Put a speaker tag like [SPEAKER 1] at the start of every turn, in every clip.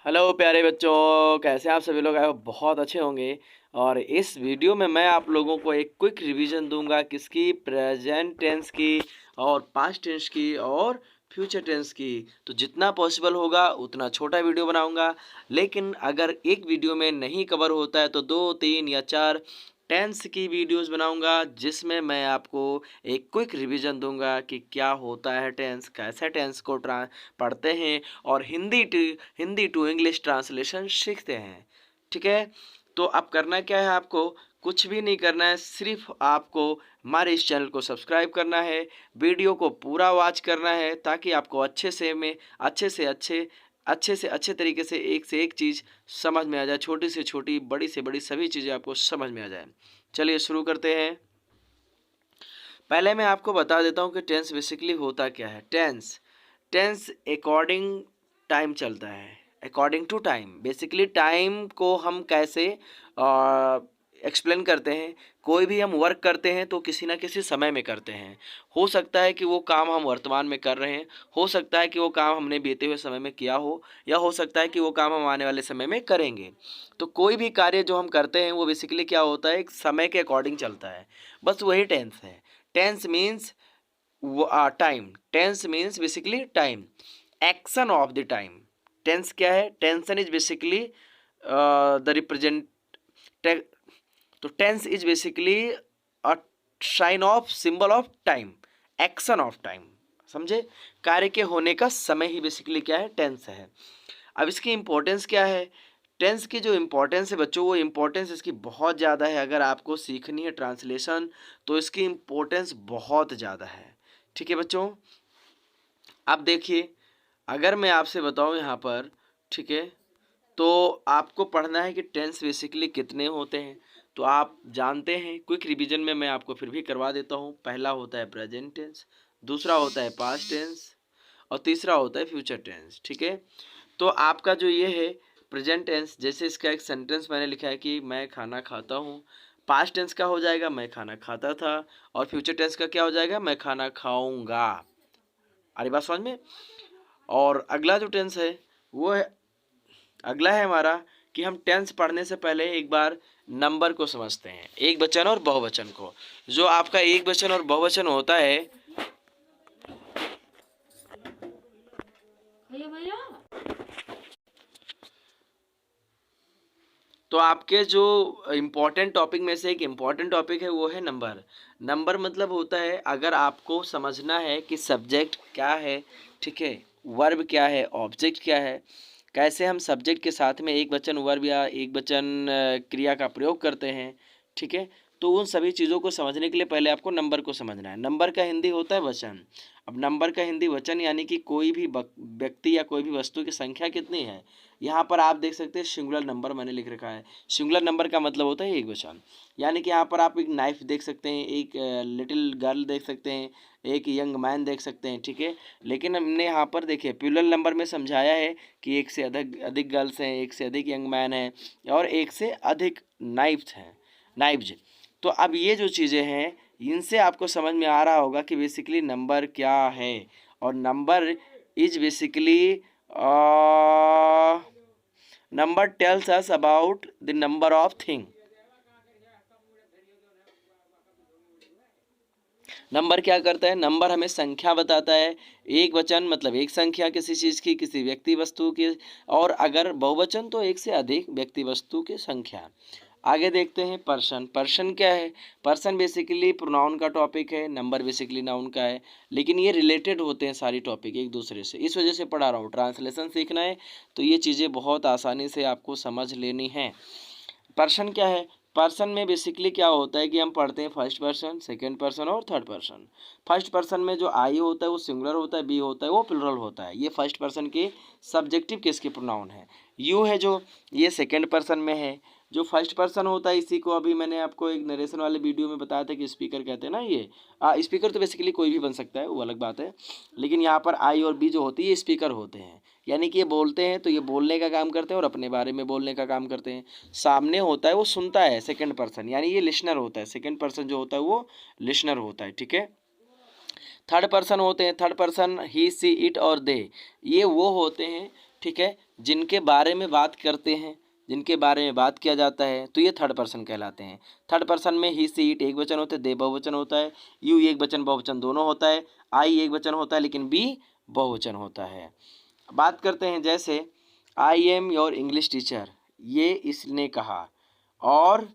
[SPEAKER 1] Hello प्यारे बच्चों, कैसे आप सभी लोग आए हो? बहुत अच्छे होंगे। और इस वीडियो में मैं आप लोगों को एक क्विक रिवीजन दूंगा किसकी, प्रेजेंट टेंस की और पास्ट टेंस की और फ्यूचर टेंस की। तो जितना पॉसिबल होगा उतना छोटा वीडियो बनाऊंगा, लेकिन अगर एक वीडियो में नहीं कवर होता है तो 2, 3 या 4 टेंस की वीडियोस बनाऊंगा, जिसमें मैं आपको एक क्विक रिवीजन दूंगा कि क्या होता है टेंस, कैसे टेंस को पढ़ते हैं और हिंदी टू इंग्लिश ट्रांसलेशन सीखते हैं। ठीक है, तो अब करना क्या है, आपको कुछ भी नहीं करना है, सिर्फ आपको हमारे इस चैनल को सब्सक्राइब करना है, वीडियो को पूरा वॉच करना है, ताकि आपको अच्छे से अच्छे तरीके से एक चीज़ समझ में आ जाए, छोटी से छोटी बड़ी से बड़ी सभी चीज़ें आपको समझ में आ जाए। चलिए शुरू करते हैं। पहले मैं आपको बता देता हूँ कि टेंस बेसिकली होता क्या है। टेंस अकॉर्डिंग टाइम चलता है, according to time. Basically time को हम कैसे एक्सप्लेन करते हैं, कोई भी हम वर्क करते हैं तो किसी ना किसी समय में करते हैं। हो सकता है कि वो काम हम वर्तमान में कर रहे हैं, हो सकता है कि वो काम हमने बीते हुए समय में किया हो, या हो सकता है कि वो काम हम आने वाले समय में करेंगे। तो कोई भी कार्य जो हम करते हैं वो बेसिकली क्या होता है, एक समय के अकॉर्डिंग चलता है। बस वही टेंस है। Tense means time. Tense means basically time, action of the time. Tense क्या है? Tension is basically the represent. तो tense is basically a sign of, symbol of time, action of time. समझे? कार्य के होने का समय ही बेसिकली क्या है, टेंस है। अब इसकी इंपॉर्टेंस क्या है? टेंस की जो इम्पोर्टेंस है बच्चों, वो इम्पोर्टेंस इसकी बहुत ज़्यादा है। अगर आपको सीखनी है ट्रांसलेशन तो इसकी इम्पोर्टेंस बहुत ज़्यादा है। ठीक है बच्चों, अब देखिए, अगर मैं आपसे बताऊं यहाँ पर, ठीक है, तो आपको पढ़ना है कि टेंस बेसिकली कितने होते हैं। तो आप जानते हैं, क्विक रिवीजन में मैं आपको फिर भी करवा देता हूँ। पहला होता है प्रेजेंट टेंस, दूसरा होता है पास्ट टेंस और तीसरा होता है फ्यूचर टेंस। ठीक है, तो आपका जो ये है प्रेजेंट टेंस, जैसे इसका एक सेंटेंस मैंने लिखा है कि मैं खाना खाता हूँ, पास्ट टेंस का हो जाएगा मैं खाना खाता था, और फ्यूचर टेंस का क्या हो जाएगा, मैं खाना खाऊंगा। अरे बात समझ में? और अगला जो टेंस है वो है, अगला है हमारा कि हम टेंस पढ़ने से पहले एक बार नंबर को समझते हैं, एक वचन और बहुवचन को। जो आपका एक वचन और बहुवचन होता है, तो आपके जो इम्पोर्टेंट टॉपिक में से एक इम्पोर्टेंट टॉपिक है वो है नंबर। नंबर मतलब होता है, अगर आपको समझना है कि सब्जेक्ट क्या है, ठीक है, वर्ब क्या है, ऑब्जेक्ट क्या है, कैसे हम सब्जेक्ट के साथ में एक वचन वर्ब या एक वचन क्रिया का प्रयोग करते हैं, ठीक है, तो उन सभी चीज़ों को समझने के लिए पहले आपको नंबर को समझना है। नंबर का हिंदी होता है वचन। अब नंबर का हिंदी वचन यानी कि कोई भी व्यक्ति या कोई भी वस्तु की संख्या कितनी है। यहाँ पर आप देख सकते हैं सिंगुलर नंबर मैंने लिख रखा है। सिंगुलर नंबर का मतलब होता है एक वचन। यानी कि यहाँ पर आप एक नाइफ देख सकते हैं, एक लिटिल गर्ल देख सकते हैं, एक यंग मैन देख सकते हैं, ठीक है। लेकिन हमने यहाँ पर देखिए प्लूरल नंबर में समझाया है कि एक से अधिक अधिक गर्ल्स हैं, एक से अधिक यंग मैन हैं और एक से अधिक नाइफ्स हैं, नाइफ्स। तो अब ये जो चीज़ें हैं, इनसे आपको समझ में आ रहा होगा कि बेसिकली नंबर क्या है। और number is basically number tells us about the number of thing. Number क्या करता है? नंबर हमें संख्या बताता है। एक वचन मतलब एक संख्या किसी चीज़ की, किसी व्यक्ति वस्तु की, और अगर बहुवचन तो एक से अधिक व्यक्ति वस्तु की संख्या। आगे देखते हैं पर्सन। पर्सन क्या है? पर्सन बेसिकली प्रोनाउन का टॉपिक है, नंबर बेसिकली नाउन का है, लेकिन ये रिलेटेड होते हैं सारी टॉपिक एक दूसरे से, इस वजह से पढ़ा रहा हूँ। ट्रांसलेशन सीखना है तो ये चीज़ें बहुत आसानी से आपको समझ लेनी है। पर्सन क्या है? पर्सन में बेसिकली क्या होता है कि हम पढ़ते हैं फर्स्ट पर्सन, सेकंड पर्सन और थर्ड पर्सन। फर्स्ट पर्सन में जो आई होता है वो सिंगुलर होता है, बी होता है वो प्लुरल होता है। ये फर्स्ट पर्सन के सब्जेक्टिव केस के प्रोनाउन है। यू है जो, ये सेकंड पर्सन में है। जो फर्स्ट पर्सन होता है, इसी को अभी मैंने आपको एक नरेशन वाले वीडियो में बताया था कि स्पीकर कहते हैं ना। ये स्पीकर तो बेसिकली कोई भी बन सकता है, वो अलग बात है, लेकिन यहाँ पर आई और बी जो होती है ये स्पीकर होते हैं। यानी कि ये बोलते हैं तो ये बोलने का काम करते हैं और अपने बारे में बोलने का काम करते हैं। सामने होता है वो सुनता है, सेकंड पर्सन, यानी ये लिसनर होता है। सेकंड पर्सन जो होता है वो लिसनर होता है, ठीक है। थर्ड पर्सन होते हैं, third person he see it और दे, ये वो होते हैं, ठीक है, जिनके बारे में बात करते हैं, जिनके बारे में बात किया जाता है, तो ये थर्ड पर्सन कहलाते हैं। थर्ड पर्सन में ही सी इट एक वचन होते हैं, दे बहुवचन होता है, यू एक वचन बहुवचन दोनों होता है, आई एक वचन होता है लेकिन बी बहुवचन होता है। बात करते हैं जैसे I am your English teacher, ये इसने कहा, और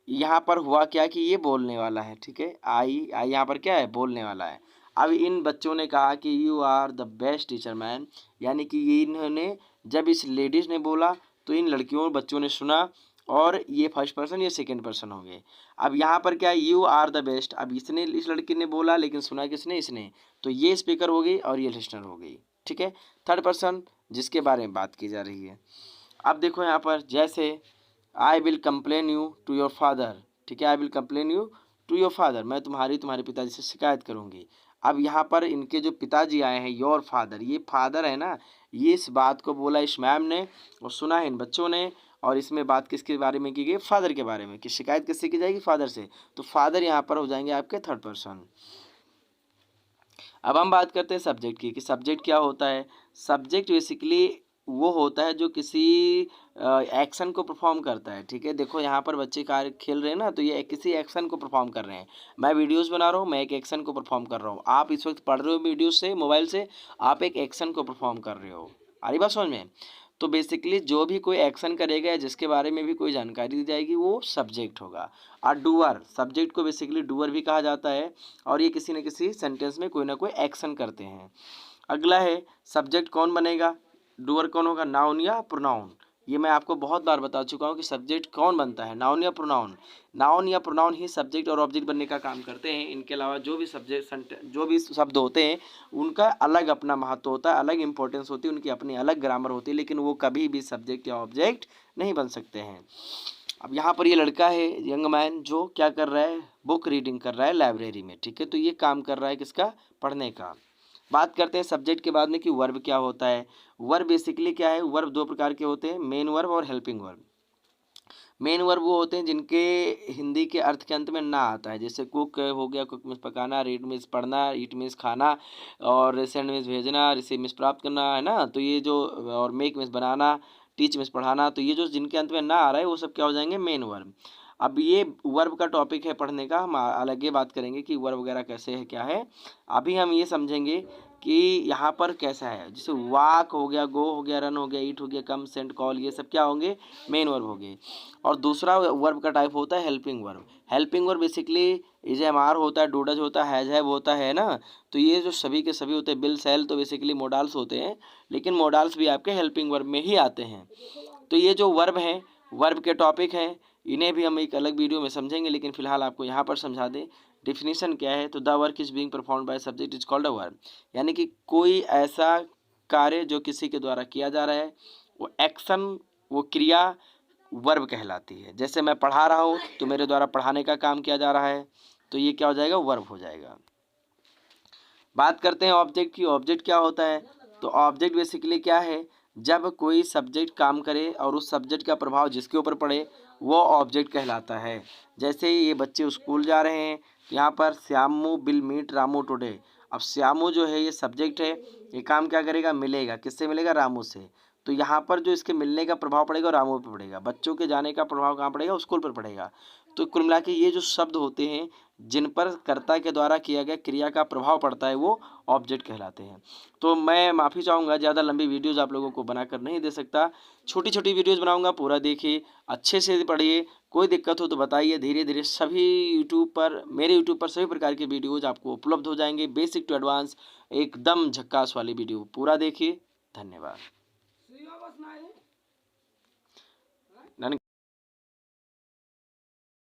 [SPEAKER 1] यहाँ पर हुआ क्या कि ये बोलने वाला है। ठीक है, आई यहाँ पर क्या है, बोलने वाला है। अब इन बच्चों ने कहा कि you are the best teacher man, यानी कि ये इन्होंने जब इस लेडीज ने बोला तो इन लड़कियों बच्चों ने सुना, और ये फर्स्ट पर्सन ये सेकंड पर्सन हो गए। अब यहाँ पर क्या है, यू आर द बेस्ट, अब इसने इस लड़की ने बोला लेकिन सुना किसने, इसने, तो ये स्पीकर हो गई और ये लिस्नर हो गई। ठीक है, थर्ड पर्सन जिसके बारे में बात की जा रही है। अब देखो यहाँ पर जैसे I will complain you to your father, ठीक है, I will complain you to your father, मैं तुम्हारे पिताजी से शिकायत करूँगी। अब यहाँ पर इनके जो पिताजी आए हैं, योर फादर, ये फादर है ना, ये इस बात को बोला इस मैम ने और सुना है इन बच्चों ने, और इसमें बात किसके बारे में की गई, फादर के बारे में, कि शिकायत किससे की जाएगी, फादर से, तो फादर यहाँ पर हो जाएंगे आपके थर्ड पर्सन। अब हम बात करते हैं सब्जेक्ट की, कि सब्जेक्ट क्या होता है। सब्जेक्ट बेसिकली वो होता है जो किसी एक्शन को परफॉर्म करता है। ठीक है, देखो यहाँ पर बच्चे कार्य खेल रहे हैं ना, तो ये किसी एक्शन को परफॉर्म कर रहे हैं। मैं वीडियोस बना रहा हूँ, मैं एक एक्शन को परफॉर्म कर रहा हूँ, आप इस वक्त पढ़ रहे हो वीडियो से, मोबाइल से, आप एक एक्शन को परफॉर्म कर रहे हो। आ रही बात समझ में। तो बेसिकली जो भी कोई एक्शन करेगा, जिसके बारे में भी कोई जानकारी दी जाएगी, वो सब्जेक्ट होगा। और डूअर, सब्जेक्ट को बेसिकली डूअर भी कहा जाता है, और ये किसी न किसी सेंटेंस में कोई ना कोई एक्शन करते हैं। अगला है सब्जेक्ट कौन बनेगा, डूअर कौन होगा, नाउन या प्रोनाउन। ये मैं आपको बहुत बार बता चुका हूँ कि सब्जेक्ट कौन बनता है, नाउन या प्रोनाउन। नाउन या प्रोनाउन ही सब्जेक्ट और ऑब्जेक्ट बनने का काम करते हैं। इनके अलावा जो भी सब्जेक्ट जो भी शब्द होते हैं, उनका अलग अपना महत्व होता है, अलग इंपॉर्टेंस होती है, उनकी अपनी अलग ग्रामर होती है, लेकिन वो कभी भी सब्जेक्ट या ऑब्जेक्ट नहीं बन सकते हैं। अब यहाँ पर ये लड़का है, यंग मैन, जो क्या कर रहा है, बुक रीडिंग कर रहा है लाइब्रेरी में। ठीक है, तो ये काम कर रहा है किसका, पढ़ने का। बात करते हैं सब्जेक्ट के बाद में कि वर्ब क्या होता है। वर्ब बेसिकली क्या है, वर्ब दो प्रकार के होते हैं, मेन वर्ब और हेल्पिंग वर्ब। मेन वर्ब वो होते हैं जिनके हिंदी के अर्थ के अंत में ना आता है, जैसे कुक हो गया, कुक मीन्स पकाना, रीड मीन्स पढ़ना, ईट मीन्स खाना, और सेंड मीन्स भेजना, रिसीव मीन्स प्राप्त करना, है ना। तो ये जो, और मेक मीन्स बनाना, टीच मीन्स पढ़ाना, तो ये जो जिनके अंत में ना आ रहा है वो सब क्या हो जाएंगे, मेन वर्ब। अब ये वर्ब का टॉपिक है पढ़ने का, हम अलग ही बात करेंगे कि वर्ब वगैरह कैसे है, क्या है। अभी हम ये समझेंगे कि यहाँ पर कैसा है, जैसे वॉक हो गया, गो हो गया, रन हो गया, ईट हो गया, कम, सेंड, कॉल, ये सब क्या होंगे, मेन वर्ब हो गए। और दूसरा वर्ब का टाइप होता है helping verb. Helping verb basically is am are होता है, डूडज होता है, हैज हैव होता है ना। तो ये जो सभी के सभी होते हैं, बिल, सेल, तो बेसिकली मोडाल्स होते हैं, लेकिन मोडाल्स भी आपके हेल्पिंग वर्ब में ही आते हैं। तो ये जो वर्ब हैं, वर्ब के टॉपिक हैं, इन्हें भी हम एक अलग वीडियो में समझेंगे, लेकिन फिलहाल आपको यहाँ पर समझा दें डिफिनीशन क्या है। तो the work is being performed by subject is called a verb, यानी कि कोई ऐसा कार्य जो किसी के द्वारा किया जा रहा है, वो एक्शन, वो क्रिया वर्ब कहलाती है। जैसे मैं पढ़ा रहा हूँ तो मेरे द्वारा पढ़ाने का काम किया जा रहा है, तो ये क्या हो जाएगा, वर्ब हो जाएगा। बात करते हैं ऑब्जेक्ट की। ऑब्जेक्ट क्या होता है, तो ऑब्जेक्ट बेसिकली क्या है, जब कोई सब्जेक्ट काम करे और उस सब्जेक्ट का प्रभाव जिसके ऊपर पड़े, वो ऑब्जेक्ट कहलाता है। जैसे ये बच्चे स्कूल जा रहे हैं, यहाँ पर Shyamu will meet Ramu today. अब श्यामू जो है ये सब्जेक्ट है, ये काम क्या करेगा, मिलेगा, किससे मिलेगा, रामू से। तो यहाँ पर जो इसके मिलने का प्रभाव पड़ेगा रामू पर पड़ेगा, बच्चों के जाने का प्रभाव कहाँ पड़ेगा, स्कूल पर पड़ेगा। तो कुल मिला के ये जो शब्द होते हैं जिन पर कर्ता के द्वारा किया गया क्रिया का प्रभाव पड़ता है, वो ऑब्जेक्ट कहलाते हैं। तो मैं माफ़ी चाहूँगा, ज़्यादा लंबी वीडियोस आप लोगों को बनाकर नहीं दे सकता, छोटी छोटी वीडियोस बनाऊँगा, पूरा देखिए, अच्छे से पढ़िए। कोई दिक्कत हो तो बताइए, धीरे धीरे सभी यूट्यूब पर, मेरे यूट्यूब पर सभी प्रकार के वीडियोज़ आपको उपलब्ध हो जाएंगे, बेसिक टू एडवांस, एकदम झक्कास वाली वीडियो पूरा देखिए। धन्यवाद।